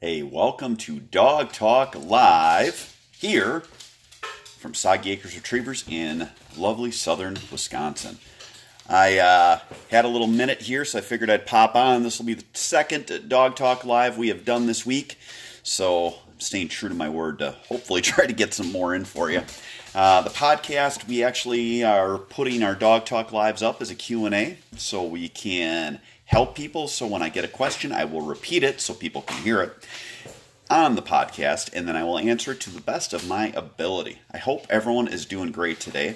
Hey, welcome to Dog Talk Live here from Soggy Acres Retrievers in lovely southern Wisconsin. I had a little minute here, so I figured I'd pop on. This will be the second Dog Talk Live we have done this week, so I'm staying true to my word to hopefully try to get some more in for you. The podcast, we actually are putting our Dog Talk Lives up as a Q&A, so we can help people. So when I get a question, I will repeat it so people can hear it on the podcast, and then I will answer it to the best of my ability. I hope everyone is doing great today.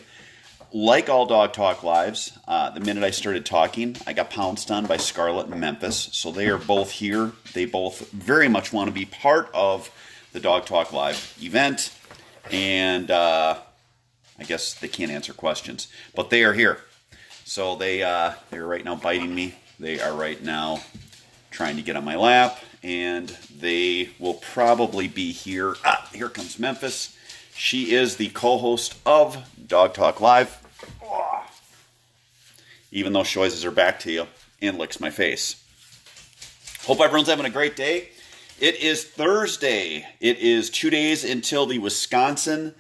Like all Dog Talk Lives, the minute I started talking, I got pounced on by Scarlett and Memphis. So they are both here. They both very much want to be part of the Dog Talk Live event. And I guess they can't answer questions, but they are here. So they're right now biting me. They are right now trying to get on my lap, and they will probably be here. Here comes Memphis. She is the co-host of Dog Talk Live. Even though she always her back to you and licks my face. Hope everyone's having a great day. It is Thursday. It is 2 days until the Wisconsin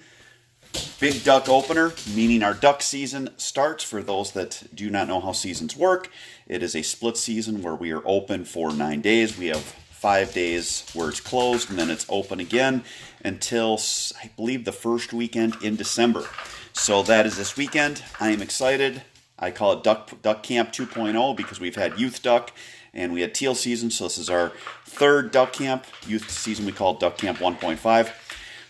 Big Duck Opener, meaning our duck season starts. For those that do not know how seasons work, it is a split season where we are open for 9 days. We have 5 days where it's closed, and then it's open again until, I believe, the first weekend in December. So that is this weekend. I am excited. I call it Duck Camp 2.0 because we've had youth duck and we had teal season. So this is our third duck camp. Youth season we call Duck Camp 1.5.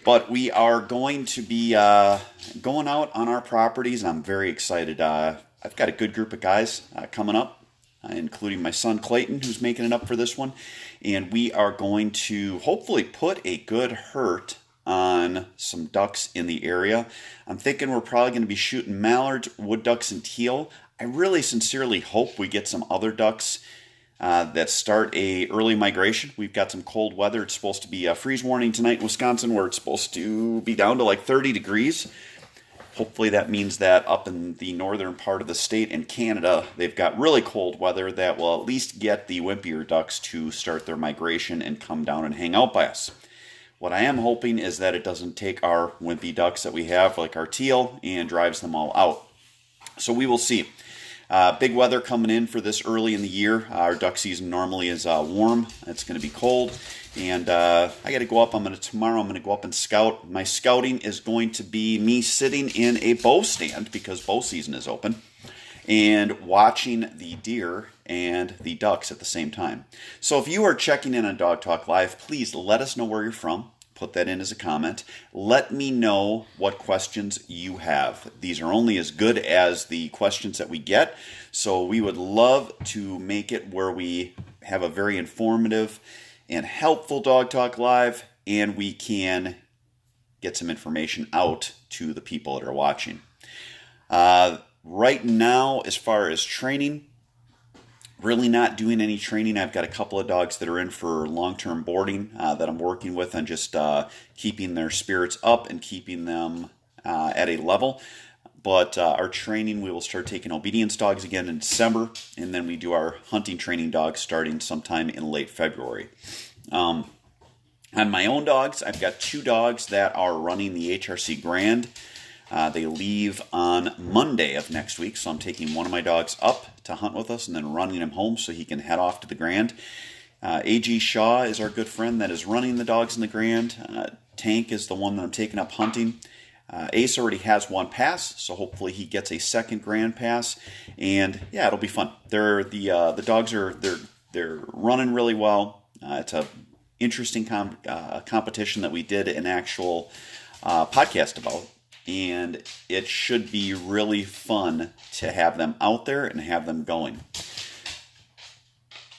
But we are going to be going out on our properties, and I'm very excited. I've got a good group of guys coming up, including my son Clayton, who's making it up for this one. And we are going to hopefully put a good hurt on some ducks in the area. I'm thinking we're probably going to be shooting mallards, wood ducks, and teal. I really sincerely hope we get some other ducks that start a early migration. We've got some cold weather. It's supposed to be a freeze warning tonight in Wisconsin, where it's supposed to be down to like 30 degrees. Hopefully that means that up in the northern part of the state and Canada, they've got really cold weather that will at least get the wimpier ducks to start their migration and come down and hang out by us. What I am hoping is that it doesn't take our wimpy ducks that we have, like our teal, and drives them all out. So we will see. Big weather coming in for this early in the year. Our duck season normally is warm. It's going to be cold. And I got to go up. Tomorrow I'm going to go up and scout. My scouting is going to be me sitting in a bow stand because bow season is open and watching the deer and the ducks at the same time. So if you are checking in on Dog Talk Live, please let us know where you're from. Put that in as a comment. Let me know what questions you have. These are only as good as the questions that we get, so we would love to make it where we have a very informative and helpful Dog Talk Live, and we can get some information out to the people that are watching. Right now, as far as training, really not doing any training. I've got a couple of dogs that are in for long-term boarding that I'm working with on just keeping their spirits up and keeping them at a level. But our training, we will start taking obedience dogs again in December, and then we do our hunting training dogs starting sometime in late February. On my own dogs, I've got 2 dogs that are running the HRC Grand. They leave on Monday of next week, so I'm taking one of my dogs up to hunt with us and then running him home so he can head off to the Grand. A.G. Shaw is our good friend that is running the dogs in the Grand. Tank is the one that I'm taking up hunting. Ace already has one pass, so hopefully he gets a second Grand pass, and yeah, it'll be fun. The dogs are they're running really well. It's a interesting competition that we did an actual podcast about. And it should be really fun to have them out there and have them going.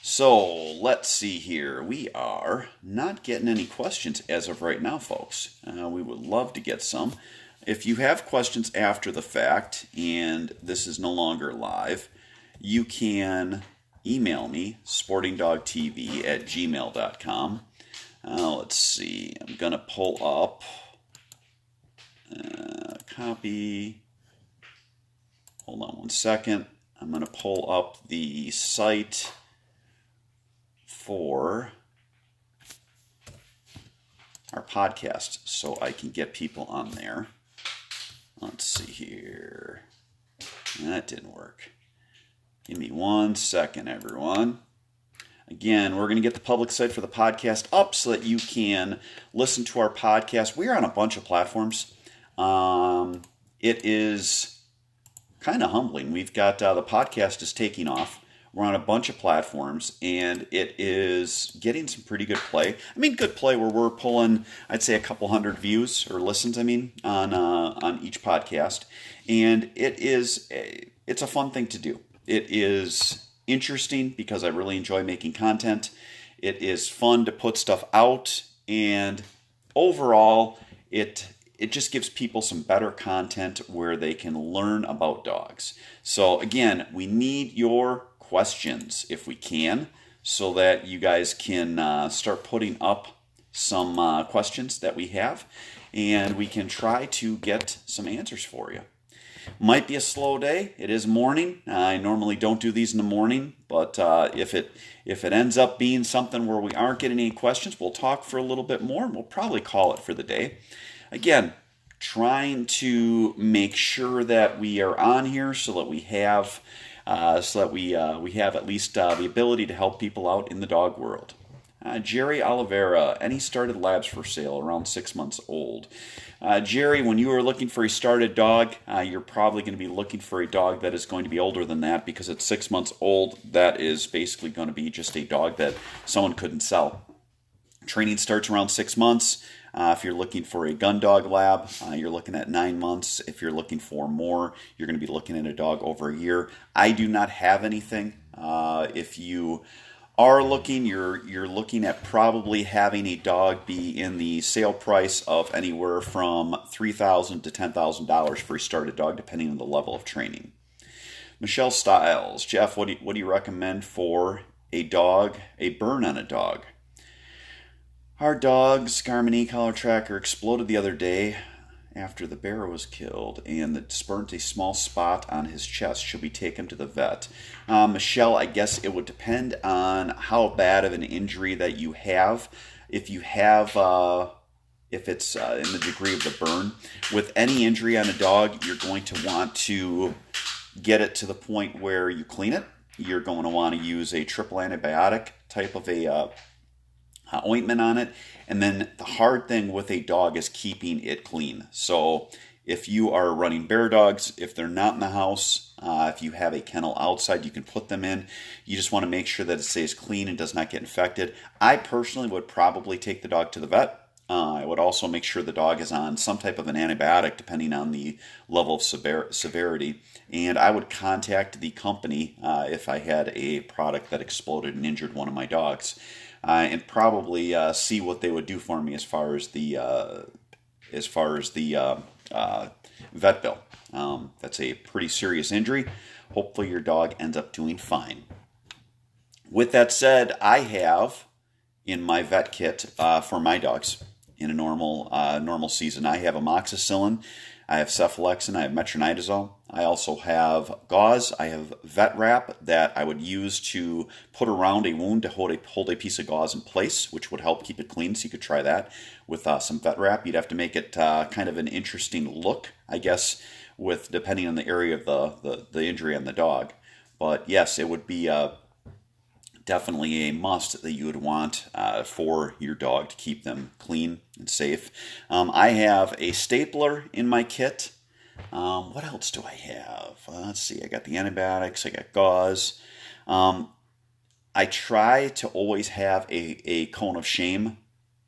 So let's see here. We are not getting any questions as of right now, folks. We would love to get some. If you have questions after the fact and this is no longer live, you can email me, sportingdogtv@gmail.com. Let's see. I'm going to pull up... copy. Hold on one second. I'm going to pull up the site for our podcast so I can get people on there. Let's see here. That didn't work. Give me 1 second, everyone. Again, we're going to get the public site for the podcast up so that you can listen to our podcast. We are on a bunch of platforms. It is kind of humbling. We've got the podcast is taking off. We're on a bunch of platforms, and it is getting some pretty good play. I mean, good play where we're pulling, I'd say, a couple hundred views or listens. I mean, on each podcast, and it's a fun thing to do. It is interesting because I really enjoy making content. It is fun to put stuff out, and overall, it just gives people some better content where they can learn about dogs. So again, we need your questions if we can, so that you guys can start putting up some questions that we have, and we can try to get some answers for you. Might be a slow day. It is morning. I normally don't do these in the morning, but if it ends up being something where we aren't getting any questions, we'll talk for a little bit more, and we'll probably call it for the day. Again, trying to make sure that we are on here so that we have at least the ability to help people out in the dog world. Jerry Oliveira, any started labs for sale around 6 months old? Jerry, when you are looking for a started dog, you're probably going to be looking for a dog that is going to be older than that, because at 6 months old, that is basically going to be just a dog that someone couldn't sell. Training starts around 6 months. If you're looking for a gun dog lab, you're looking at 9 months. If you're looking for more, you're going to be looking at a dog over a year. I do not have anything. If you are looking, you're looking at probably having a dog be in the sale price of anywhere from $3,000 to $10,000 for a started dog, depending on the level of training. Michelle Stiles, Jeff, what do you recommend for a dog, a burn on a dog? Our dog's Garmin e-collar tracker exploded the other day after the bear was killed, and it spurned a small spot on his chest. Should we take him to the vet? Michelle, I guess it would depend on how bad of an injury that you have. If you have, if it's in the degree of the burn. With any injury on a dog, you're going to want to get it to the point where you clean it. You're going to want to use a triple antibiotic type of a ointment on it. And then the hard thing with a dog is keeping it clean. So if you are running bear dogs, if they're not in the house, if you have a kennel outside, you can put them in. You just want to make sure that it stays clean and does not get infected. I personally would probably take the dog to the vet. I would also make sure the dog is on some type of an antibiotic depending on the level of severity. And I would contact the company if I had a product that exploded and injured one of my dogs. And probably see what they would do for me as far as the vet bill. That's a pretty serious injury. Hopefully your dog ends up doing fine. With that said, I have in my vet kit for my dogs in a normal season, I have amoxicillin, I have cephalexin, I have metronidazole. I also have gauze. I have vet wrap that I would use to put around a wound to hold a piece of gauze in place, which would help keep it clean. So you could try that with some vet wrap. You'd have to make it kind of an interesting look, I guess, with depending on the area of the injury on the dog. But yes, it would be definitely a must that you would want for your dog to keep them clean and safe. I have a stapler in my kit. What else do I have? Let's see. I got the antibiotics. I got gauze. I try to always have a cone of shame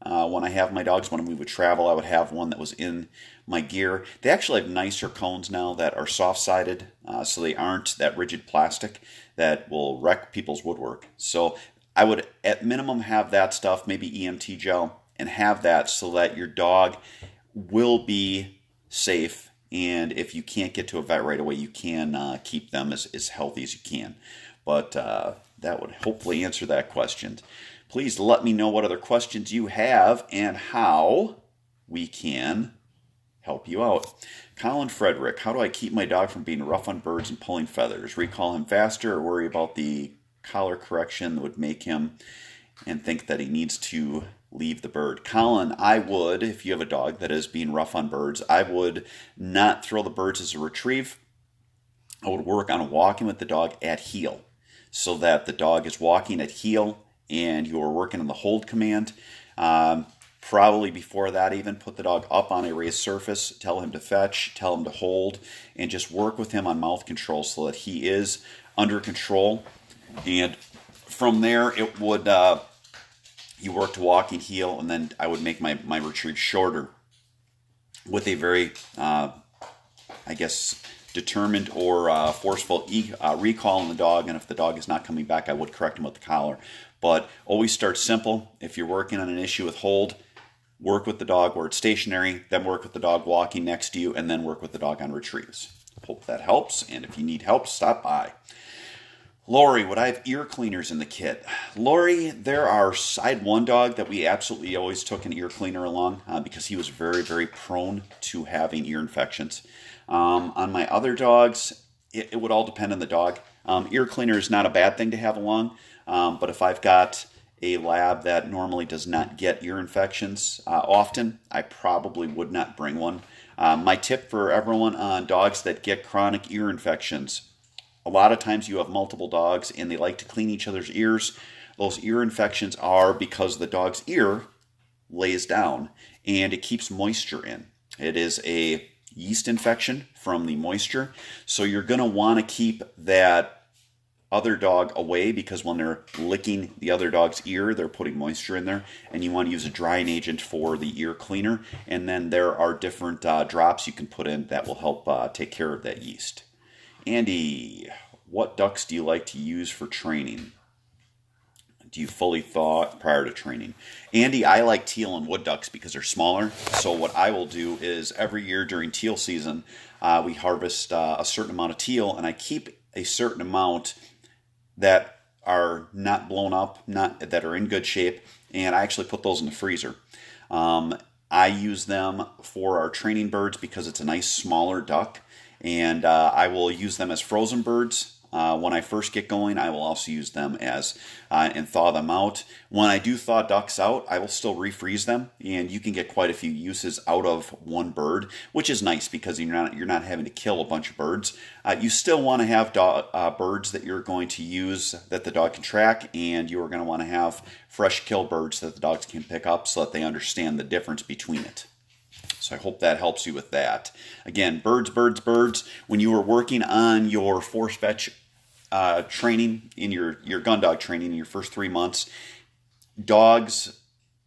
when I have my dogs. When we would travel, I would have one that was in my gear. They actually have nicer cones now that are soft-sided, so they aren't that rigid plastic that will wreck people's woodwork. So I would, at minimum, have that stuff, maybe EMT gel, and have that so that your dog will be safe. And if you can't get to a vet right away, you can keep them as healthy as you can. But that would hopefully answer that question. Please let me know what other questions you have and how we can help you out. Colin Frederick, how do I keep my dog from being rough on birds and pulling feathers? Recall him faster or worry about the collar correction that would make him and think that he needs to leave the bird. Colin, I would, if you have a dog that is being rough on birds, I would not throw the birds as a retrieve. I would work on walking with the dog at heel so that the dog is walking at heel and you are working on the hold command. Probably before that even, put the dog up on a raised surface, tell him to fetch, tell him to hold, and just work with him on mouth control so that he is under control. And from there, it would, you work to walking heel, and then I would make my retrieve shorter with a very, determined or forceful recall on the dog. And if the dog is not coming back, I would correct him with the collar. But always start simple. If you're working on an issue with hold, work with the dog where it's stationary, then work with the dog walking next to you, and then work with the dog on retrieves. Hope that helps, and if you need help, stop by. Lori, would I have ear cleaners in the kit? Lori, I had one dog that we absolutely always took an ear cleaner along because he was very, very prone to having ear infections. On my other dogs, it would all depend on the dog. Ear cleaner is not a bad thing to have along, but if I've got a lab that normally does not get ear infections often, I probably would not bring one. My tip for everyone on dogs that get chronic ear infections, a lot of times you have multiple dogs and they like to clean each other's ears. Those ear infections are because the dog's ear lays down and it keeps moisture in. It is a yeast infection from the moisture, so you're going to want to keep that other dog away because when they're licking the other dog's ear, they're putting moisture in there, and you want to use a drying agent for the ear cleaner. And then there are different drops you can put in that will help take care of that yeast. Andy, what ducks do you like to use for training? Do you fully thaw prior to training? Andy, I like teal and wood ducks because they're smaller. So what I will do is every year during teal season, we harvest a certain amount of teal, and I keep a certain amount that are not blown up, that are in good shape, and I actually put those in the freezer. I use them for our training birds because it's a nice smaller duck, and I will use them as frozen birds. When I first get going, I will also use them as and thaw them out. When I do thaw ducks out, I will still refreeze them, and you can get quite a few uses out of one bird, which is nice because you're not having to kill a bunch of birds. You still want to have birds that you're going to use that the dog can track, and you are going to want to have fresh kill birds that the dogs can pick up so that they understand the difference between it. So I hope that helps you with that. Again, birds. When you are working on your force fetch training, in your gun dog training in your first 3 months, dogs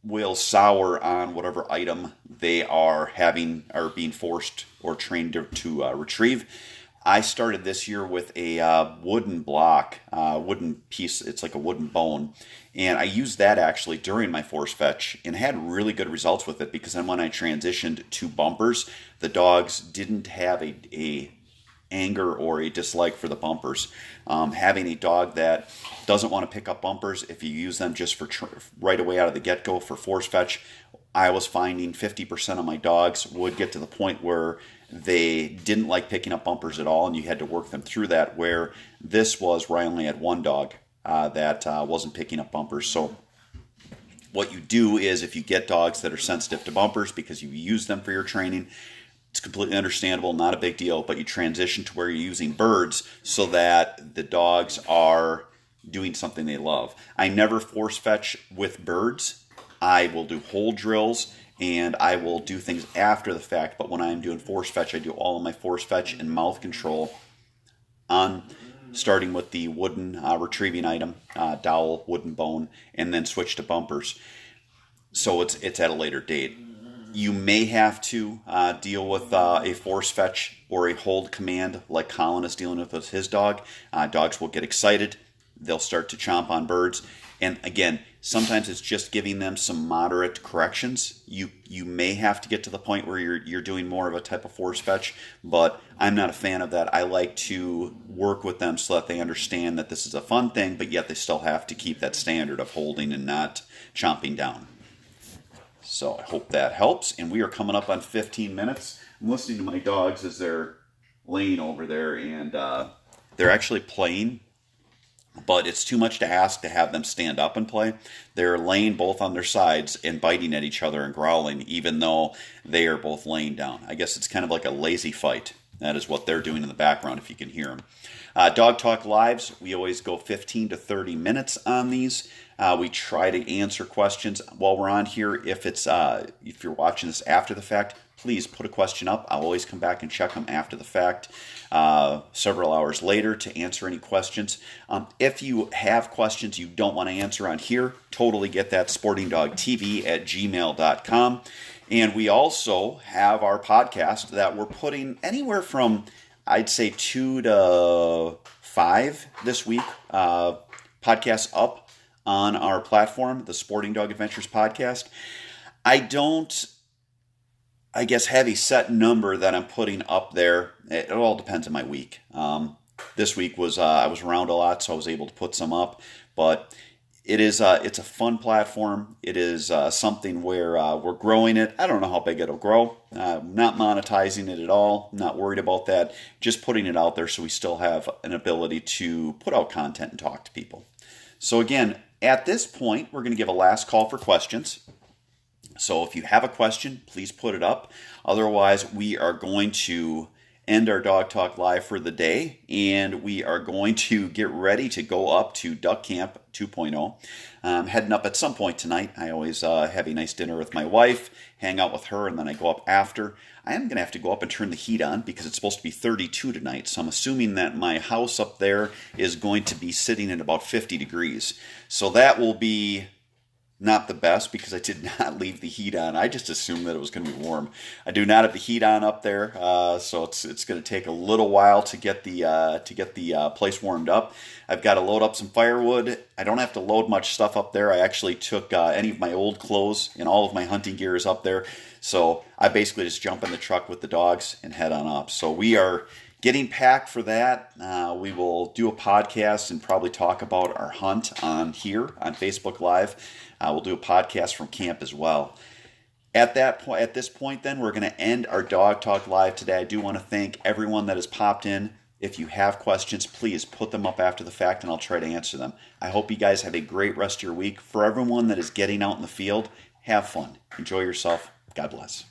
will sour on whatever item they are being forced or trained to retrieve. I started this year with a wooden block, wooden piece. It's like a wooden bone. And I used that actually during my force fetch and had really good results with it because then when I transitioned to bumpers, the dogs didn't have a anger or a dislike for the bumpers. Having a dog that doesn't want to pick up bumpers, if you use them just for right away out of the get-go for force fetch, I was finding 50% of my dogs would get to the point where they didn't like picking up bumpers at all, and you had to work them through that, where this was where I only had one dog that wasn't picking up bumpers. So what you do is if you get dogs that are sensitive to bumpers because you use them for your training, it's completely understandable, not a big deal, but you transition to where you're using birds so that the dogs are doing something they love. I never force fetch with birds. I will do hold drills and I will do things after the fact, but when I'm doing force fetch, I do all of my force fetch and mouth control on starting with the wooden retrieving item, dowel, wooden bone, and then switch to bumpers. So it's at a later date. You may have to deal with a force fetch or a hold command like Colin is dealing with his dog. Dogs will get excited. They'll start to chomp on birds. And again, sometimes it's just giving them some moderate corrections. You may have to get to the point where you're doing more of a type of force fetch, but I'm not a fan of that. I like to work with them so that they understand that this is a fun thing, but yet they still have to keep that standard of holding and not chomping down. So I hope that helps. And we are coming up on 15 minutes. I'm listening to my dogs as they're laying over there, and they're actually playing but it's too much to ask to have them stand up and play. They're laying both on their sides and biting at each other and growling, even though they are both laying down. I guess it's kind of like a lazy fight. That is what they're doing in the background, if you can hear them. Dog Talk Lives, we always go 15 to 30 minutes on these. We try to answer questions while we're on here. If you're watching this after the fact, please put a question up. I'll always come back and check them after the fact, several hours later, to answer any questions. If you have questions you don't want to answer on here, totally get that, sportingdogtv@gmail.com. And we also have our podcast that we're putting anywhere from, I'd say, 2 to 5 this week, podcasts up on our platform, the Sporting Dog Adventures podcast. I don't, I guess, have a set number that I'm putting up there. It all depends on my week. This week was I was around a lot, so I was able to put some up. But it's a fun platform. It is something where we're growing it. I don't know how big it'll grow. Not monetizing it at all. Not worried about that. Just putting it out there so we still have an ability to put out content and talk to people. So again, at this point, we're going to give a last call for questions. So if you have a question, please put it up. Otherwise, we are going to end our Dog Talk Live for the day, and we are going to get ready to go up to Duck Camp 2.0. Heading up at some point tonight. I always have a nice dinner with my wife, hang out with her, and then I go up after. I am going to have to go up and turn the heat on because it's supposed to be 32 tonight, so I'm assuming that my house up there is going to be sitting at about 50 degrees. So that will be not the best because I did not leave the heat on. I just assumed that it was going to be warm. I do not have the heat on up there, so it's going to take a little while to get the place warmed up. I've got to load up some firewood. I don't have to load much stuff up there. I actually took any of my old clothes and all of my hunting gear is up there, so I basically just jump in the truck with the dogs and head on up. So we are getting packed for that. We will do a podcast and probably talk about our hunt on here on Facebook Live. We'll do a podcast from camp as well. At this point, then, we're going to end our Dog Talk Live today. I do want to thank everyone that has popped in. If you have questions, please put them up after the fact, and I'll try to answer them. I hope you guys have a great rest of your week. For everyone that is getting out in the field, have fun. Enjoy yourself. God bless.